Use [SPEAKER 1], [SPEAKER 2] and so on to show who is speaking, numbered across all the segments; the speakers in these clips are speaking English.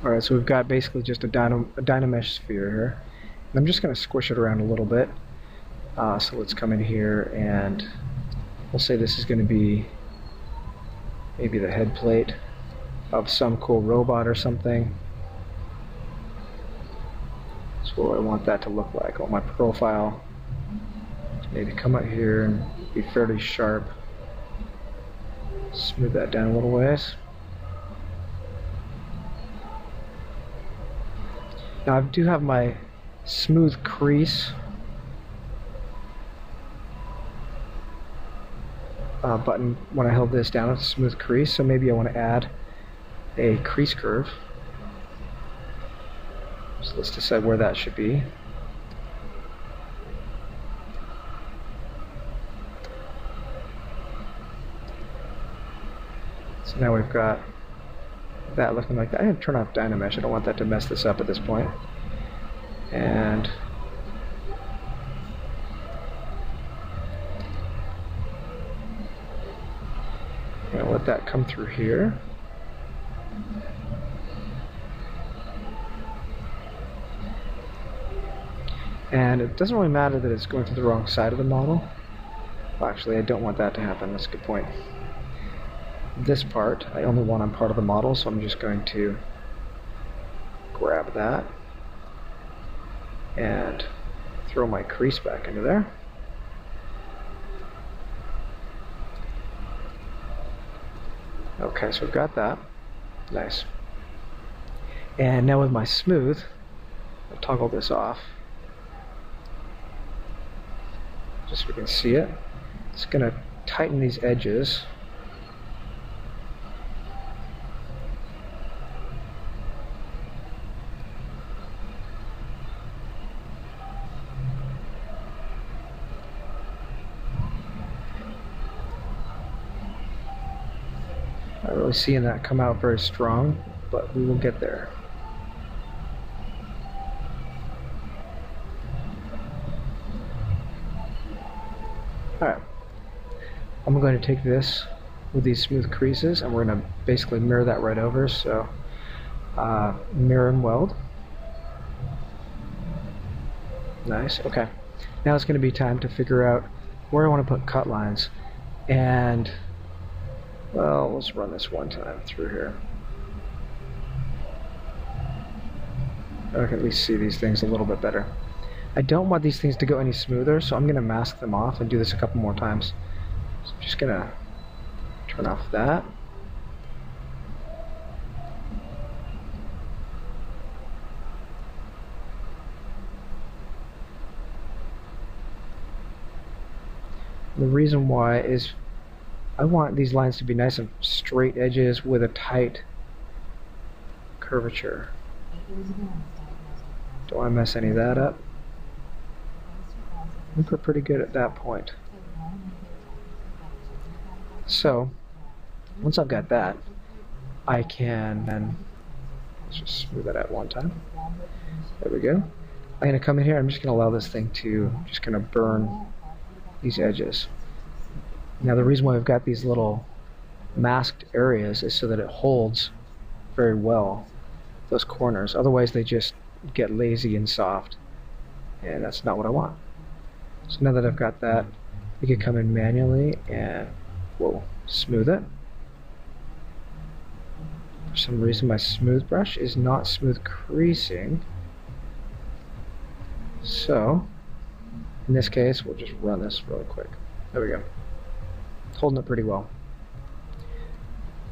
[SPEAKER 1] Alright, so we've got basically just a Dynamesh sphere here. And I'm just going to squish it around a little bit. So let's come in here and we'll say this is going to be maybe the head plate of some cool robot or something. That's what I want that to look like. I want my profile to maybe come out here and be fairly sharp. Smooth that down a little ways. Now I do have my smooth crease button when I held this down. It's a smooth crease, so maybe I want to add a crease curve. So let's decide where that should be. So now we've got that looking like that. I'm going to turn off Dynamesh. I don't want that to mess this up at this point. And I'm going to let that come through here. And it doesn't really matter that it's going to the wrong side of the model. Well, actually, I don't want that to happen. That's a good point. This part, I only want on part of the model, so I'm just going to grab that and throw my crease back into there. Okay, so we've got that. Nice. And now with my smooth, I'll toggle this off just so we can see it. It's going to tighten these edges. Not really seeing that come out very strong, but we will get there. Alright, I'm going to take this with these smooth creases and we're going to basically mirror that right over. So mirror and weld. Nice, okay. Now it's going to be time to figure out where I want to put cut lines. And well, let's run this one time through here. I can at least see these things a little bit better. I don't want these things to go any smoother, so I'm going to mask them off and do this a couple more times. So I'm just going to turn off that. The reason why is I want these lines to be nice and straight edges with a tight curvature. Don't want to mess any of that up. I think we're pretty good at that point. So, once I've got that, I can then, let's just smooth that out one time. There we go. I'm going to come in here, I'm just going to allow this thing to just kind of burn these edges. Now the reason why we've got these little masked areas is so that it holds very well those corners. Otherwise they just get lazy and soft, and that's not what I want. So now that I've got that, we can come in manually and we'll smooth it. For some reason my smooth brush is not smooth creasing, so in this case we'll just run this really quick. There we go. Holding it pretty well.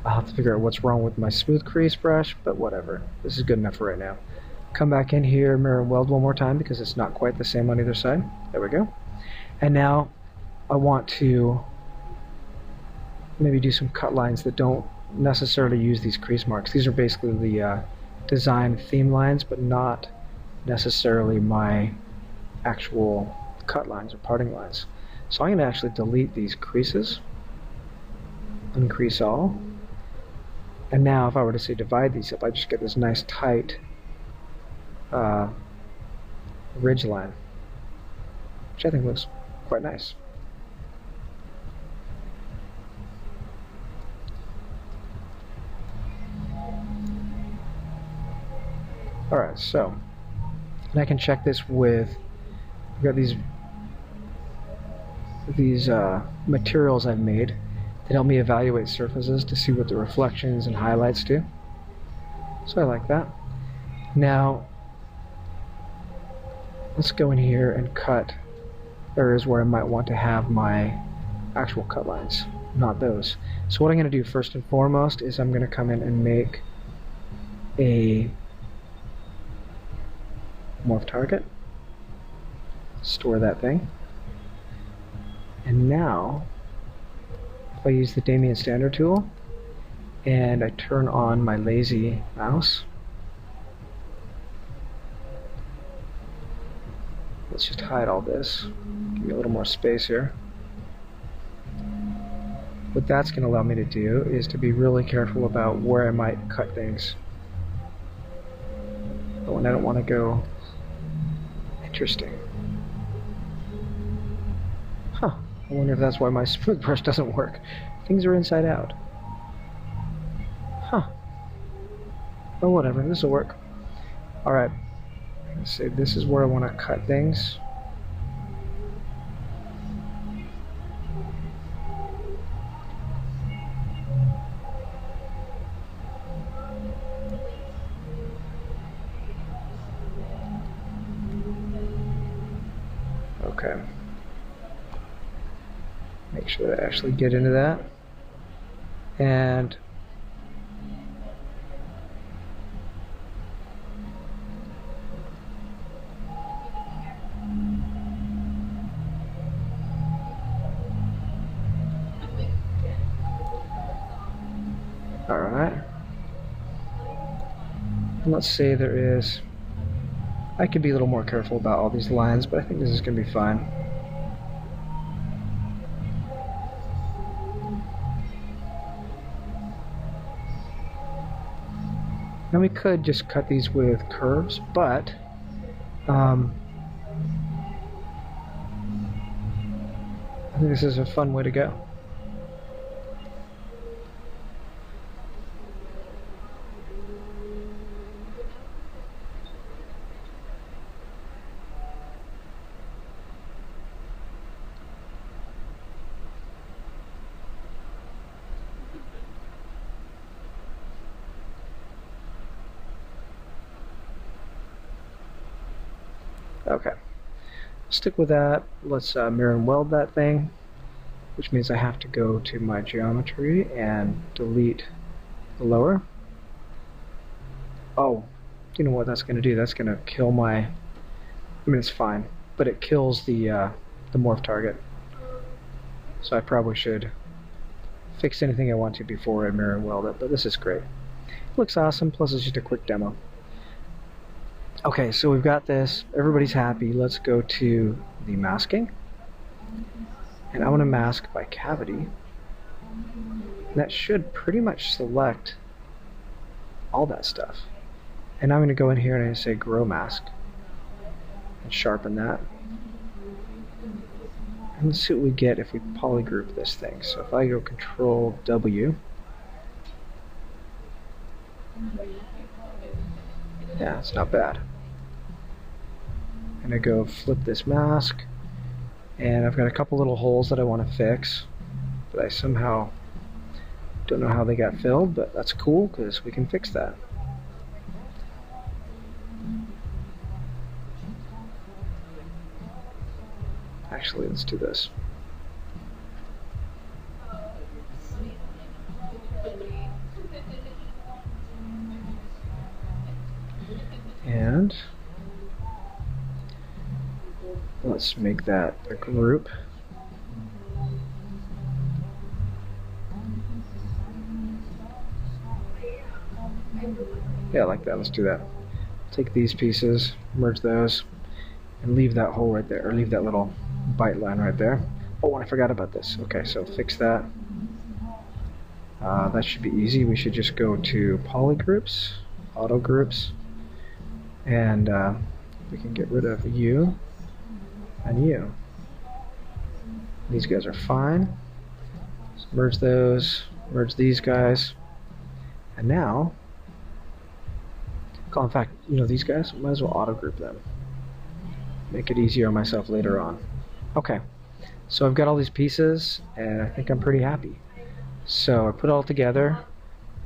[SPEAKER 1] I'll have to figure out what's wrong with my smooth crease brush, but whatever. This is good enough for right now. Come back in here, mirror and weld one more time because it's not quite the same on either side. There we go. And now I want to maybe do some cut lines that don't necessarily use these crease marks. These are basically the design theme lines, but not necessarily my actual cut lines or parting lines. So I'm going to actually delete these creases, uncrease all, and now if I were to say divide these up, I just get this nice tight ridge line, which I think looks quite nice. Alright, so, and I can check this with, I've got these materials I've made that help me evaluate surfaces to see what the reflections and highlights do. So I like that. Now, let's go in here and cut areas where I might want to have my actual cut lines, not those. So what I'm going to do first and foremost is I'm going to come in and make a morph target, store that thing, and now if I use the Damien standard tool and I turn on my lazy mouse, let's just hide all this, give me a little more space here. What that's going to allow me to do is to be really careful about where I might cut things. But when I don't want to go, interesting. Huh, I wonder if that's why my smooth brush doesn't work. Things are inside out. Huh. Well, whatever, this will work. Alright, let's say this is where I want to cut things. Okay. Make sure that I actually get into that. And alright. Let's say there is, I could be a little more careful about all these lines, but I think this is going to be fine. Now we could just cut these with curves, but I think this is a fun way to go. Okay, stick with that. Let's mirror and weld that thing, which means I have to go to my geometry and delete the lower. Oh, you know what that's going to do? That's going to kill my, I mean it's fine, but it kills the morph target. So I probably should fix anything I want to before I mirror and weld it, but this is great. Looks awesome, plus it's just a quick demo. Okay, so we've got this, everybody's happy. Let's go to the masking. And I want to mask by cavity. And that should pretty much select all that stuff. And I'm going to go in here and I'm going to say grow mask. And sharpen that. And let's see what we get if we polygroup this thing. So if I go Control W. Yeah, it's not bad. I'm going to go flip this mask, and I've got a couple little holes that I want to fix, but I somehow don't know how they got filled, but that's cool because we can fix that. Actually, let's do this. And let's make that a group. Yeah, like that. Let's do that. Take these pieces, merge those, and leave that hole right there, or leave that little bite line right there. Oh, I forgot about this. Okay, so fix that. That should be easy. We should just go to Polygroups, Auto Groups, and we can get rid of you and you. These guys are fine. Let's merge those, merge these guys, and now Oh, in fact, you know, these guys, might as well auto group them. Make it easier on myself later on. Okay, so I've got all these pieces, and I think I'm pretty happy. So I put it all together,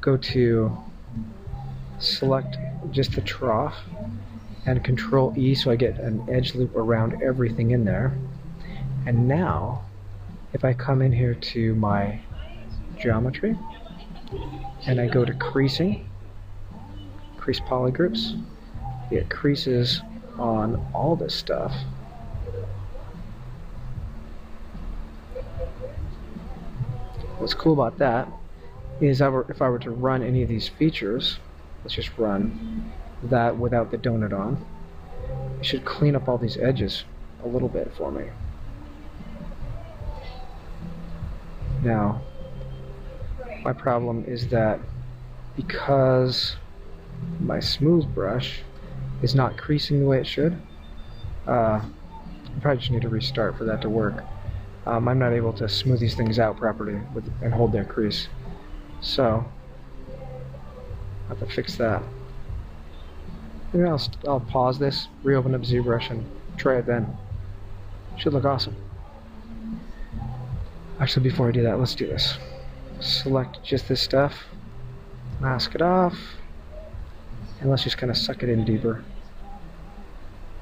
[SPEAKER 1] go to select just the trough, and Control E so I get an edge loop around everything in there. And now, if I come in here to my geometry, and I go to creasing, crease polygroups, get creases on all this stuff. What's cool about that is if I were to run any of these features, let's just run that without the donut on, it should clean up all these edges a little bit for me. Now, my problem is that because my smooth brush is not creasing the way it should, I probably just need to restart for that to work. I'm not able to smooth these things out properly and hold their crease. So, I have to fix that. Maybe I'll pause this, reopen up ZBrush, and try it then. Should look awesome. Actually, before I do that, let's do this. Select just this stuff, mask it off, and let's just kind of suck it in deeper.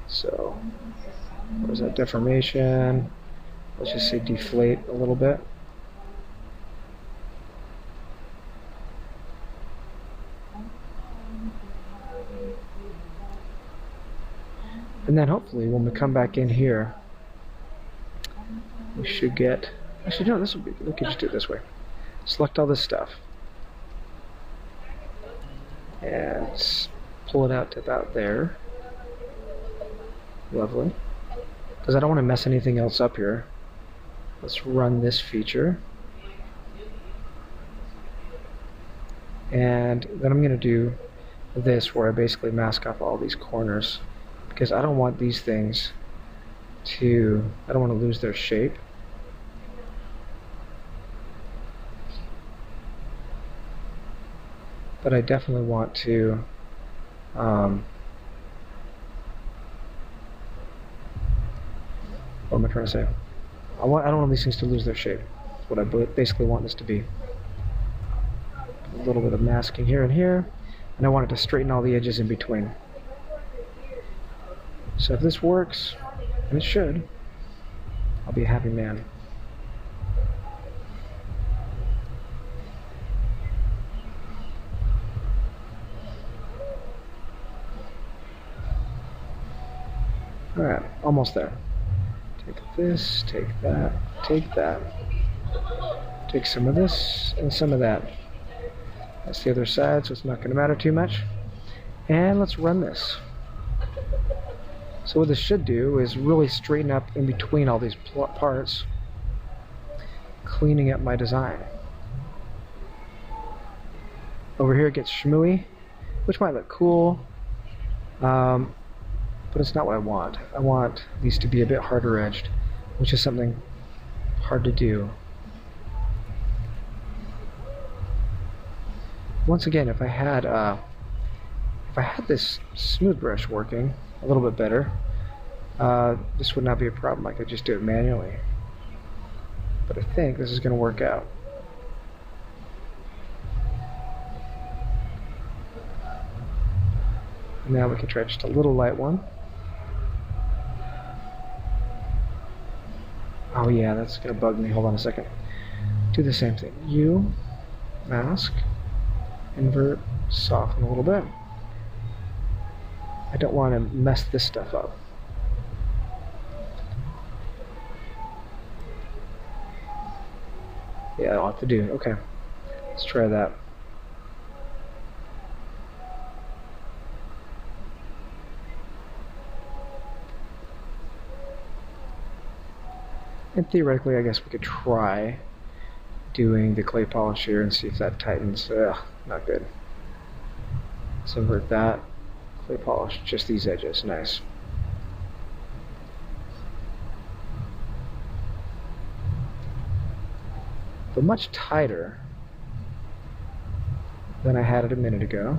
[SPEAKER 1] So, where's that deformation? Let's just say deflate a little bit. And then hopefully when we come back in here, we should get, actually no, this would be, we could just do it this way. Select all this stuff. And pull it out to about there. Lovely. Because I don't want to mess anything else up here. Let's run this feature. And then I'm going to do this where I basically mask off all these corners. Because I don't want these things to, I don't want to lose their shape. But I definitely want to what am I trying to say? I don't want these things to lose their shape. That's what I basically want this to be. A little bit of masking here and here, and I want it to straighten all the edges in between. So if this works, and it should, I'll be a happy man. Alright, almost there. Take this, take that, take that. Take some of this and some of that. That's the other side, so it's not going to matter too much. And let's run this. So what this should do is really straighten up in between all these parts, cleaning up my design. Over here it gets shmooey, which might look cool, but it's not what I want. I want these to be a bit harder edged, which is something hard to do. Once again, if I had this smooth brush working a little bit better, this would not be a problem. I could just do it manually. But I think this is going to work out. Now we can try just a little light one. Oh yeah, that's going to bug me. Hold on a second. Do the same thing. U, mask, invert, soften a little bit. I don't want to mess this stuff up. Yeah, I'll have to do. Okay, let's try that. And theoretically, I guess we could try doing the clay polish here and see if that tightens. Ugh, not good. Let's invert that. Clay polish, just these edges. Nice. But much tighter than I had it a minute ago.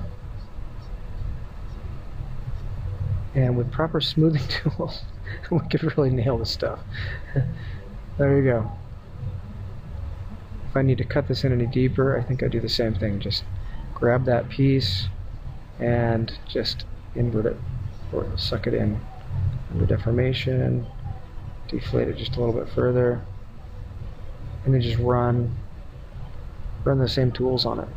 [SPEAKER 1] And with proper smoothing tools, we could really nail this stuff. There you go. If I need to cut this in any deeper, I think I do the same thing. Just grab that piece and just invert it, or suck it in under deformation, deflate it just a little bit further, and then just run the same tools on it.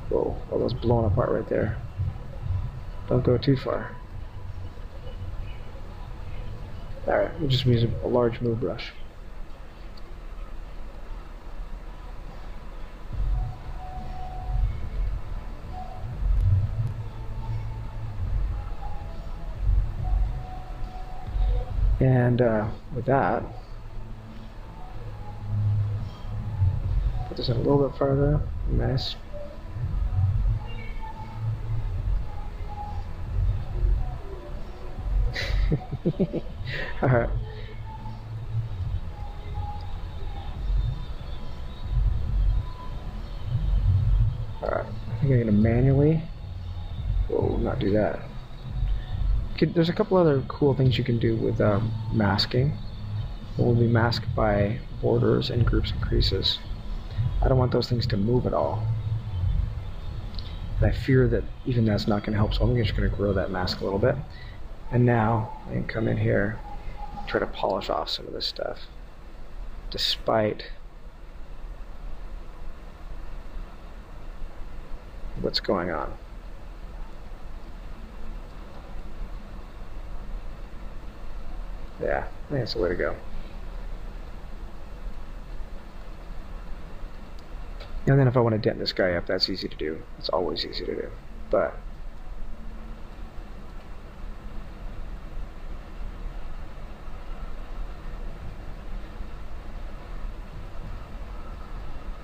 [SPEAKER 1] Whoa, all those blown apart right there. Don't go too far. Alright, we'll just use a large move brush. And with that, put this in a little bit farther. Nice. Alright. Alright. I think I'm going to manually. Whoa, not do that. There's a couple other cool things you can do with masking. It will be masked by borders and groups and creases. I don't want those things to move at all. And I fear that even that's not going to help, so I'm just going to grow that mask a little bit. And now I can come in here, try to polish off some of this stuff, despite what's going on. Yeah, I think that's the way to go. And then if I want to dent this guy up, that's easy to do. It's always easy to do. But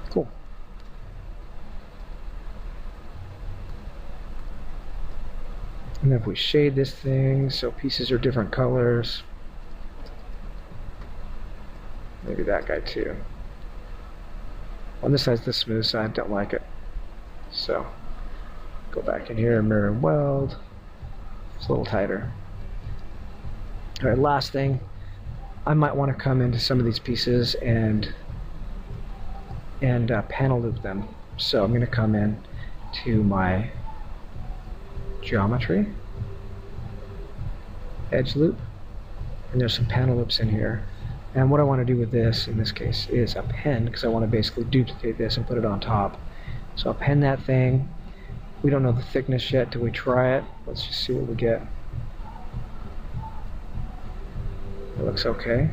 [SPEAKER 1] cool. And then if we shade this thing so pieces are different colors, maybe that guy too. On this side's the smooth side, don't like it. So go back in here and mirror and weld. It's a little tighter. Alright, last thing. I might want to come into some of these pieces and panel loop them. So I'm going to come in to my geometry, edge loop, and there's some panel loops in here. And what I want to do with this, in this case, is append, because I want to basically duplicate this and put it on top. So append that thing. We don't know the thickness yet till we try it. Let's just see what we get. It looks okay.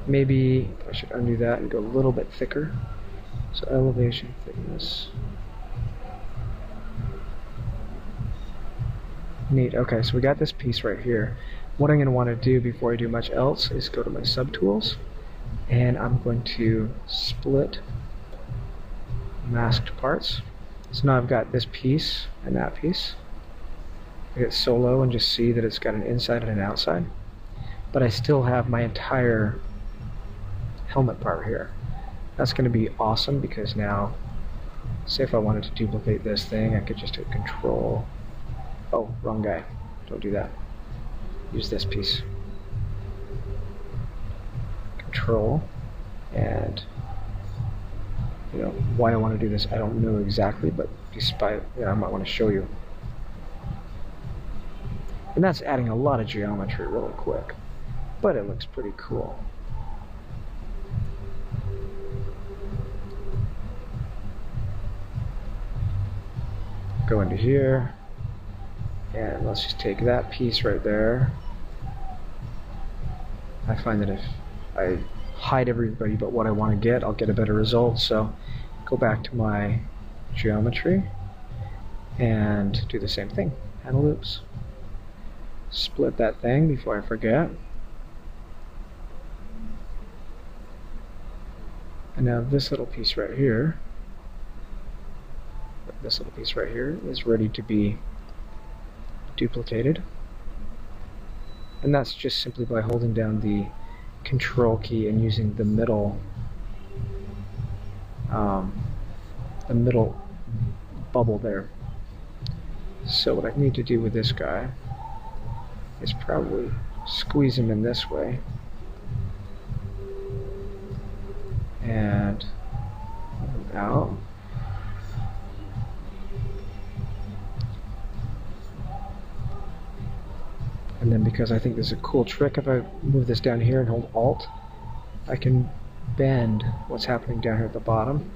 [SPEAKER 1] Maybe I should undo that and go a little bit thicker. So elevation, thickness. Neat. Okay, so we got this piece right here. What I'm going to want to do before I do much else is go to my subtools, and I'm going to split masked parts. So now I've got this piece and that piece. I hit solo and just see that it's got an inside and an outside, but I still have my entire helmet part here. That's going to be awesome because now, say if I wanted to duplicate this thing, I could just hit Control. Oh, wrong guy. Don't do that. Use this piece. Control, and you know why I want to do this, I don't know exactly, but despite, I might want to show you. And that's adding a lot of geometry really quick, but it looks pretty cool. Go into here. And let's just take that piece right there. I find that if I hide everybody but what I want to get, I'll get a better result. So go back to my geometry and do the same thing. Panel loops. Split that thing before I forget. And now this little piece right here, is ready to be duplicated, and that's just simply by holding down the Control key and using the middle bubble there. So what I need to do with this guy is probably squeeze him in this way. And out. And then because I think this is a cool trick, if I move this down here and hold Alt, I can bend what's happening down here at the bottom.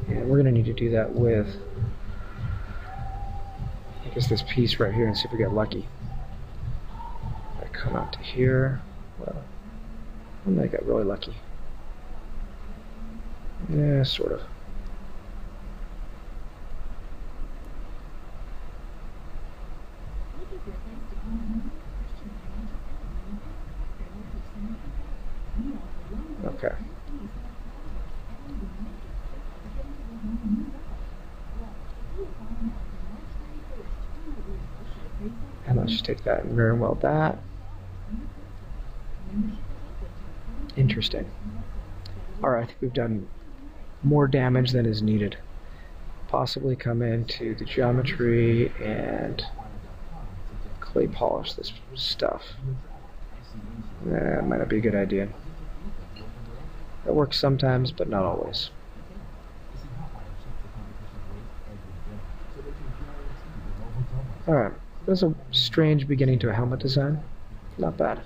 [SPEAKER 1] And we're going to need to do that with, I guess, this piece right here, and see if we get lucky. I come out to here. Well, I might get really lucky. Yeah, sort of. Okay. And let's just take that and very well that. Interesting. Alright, I think we've done more damage than is needed. Possibly come into the geometry and clay polish this stuff. That might not be a good idea. That works sometimes, but not always. Alright, that's a strange beginning to a helmet design. Not bad.